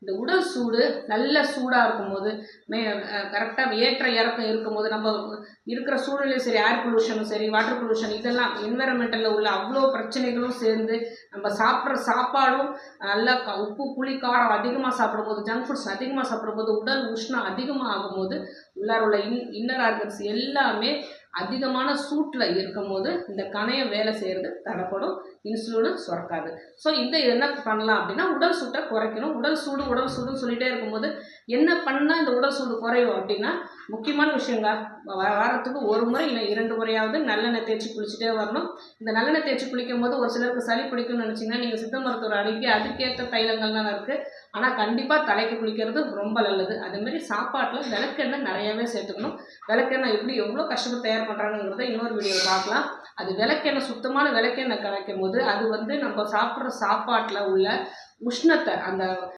இந்த உடல் சூடு நல்ல சூடாக இருக்கும்போது கரெக்டாக ஏற்ற இறக்கம் இருக்கும்போது நம்ம இருக்கிற சூழ்நிலையும் சரி, ஏர் பொல்யூஷனும் சரி, வாட்டர் பொல்யூஷன், இதெல்லாம் என்விரான்மெண்டலில் உள்ள அவ்வளோ பிரச்சனைகளும் சேர்ந்து நம்ம சாப்பிட்ற சாப்பாடும் நல்லா உப்பு புளி காரம் அதிகமாக சாப்பிடும்போது, ஜங்க் ஃபுட்ஸ் அதிகமாக சாப்பிடும்போது உடல் உஷ்ணம் அதிகமாக ஆகும்போது உள்ளார உள்ள இன்னர் ஆர்கன்ஸ் எல்லாமே அதிகமான சூட்டில் இருக்கும்போது இந்த கணையம் வேலை செய்கிறது தடைப்படும், இன்சுலினும் சுரக்காது. ஸோ என்ன பண்ணலாம் அப்படின்னா உடல் சூட்டை குறைக்கணும். உடல் சூடுன்னு சொல்லிகிட்டே இருக்கும்போது என்ன பண்ணால் இந்த உடல் சூடு குறையும் அப்படின்னா முக்கியமான விஷயங்க, வாரத்துக்கு ஒரு முறை இல்லை 2 முறையாவது நல்லெண்ணெய் தேய்ச்சி குளிச்சுட்டே வரணும். இந்த நல்லெண்ணெய் தேய்ச்சி குளிக்கும் போது ஒரு சிலருக்கு சளி பிடிக்கும்னு நினச்சிங்கன்னா நீங்கள் சித்த மருத்துவர் அனுப்பி அதுக்கேற்ற தைலங்கள்லாம் இருக்குது. ஆனால் கண்டிப்பாக தலைக்கு குளிக்கிறது ரொம்ப நல்லது. அதேமாரி சாப்பாட்டில் விளக்கெண்ணெய் நிறையாவே சேர்த்துக்கணும். விளக்கெண்ணெய் எவ்வளோ கஷ்டப்பட்டு தயார் பண்ணுறாங்கிறத இன்னொரு வீடியோ பார்க்கலாம். அது விளக்கெண்ணெய், சுத்தமான விளக்கெண்ணெய் கிடைக்கும் போது அது நம்ம சாப்பிட்ற சாப்பாட்டில் உள்ள உஷ்ணத்தை, அந்த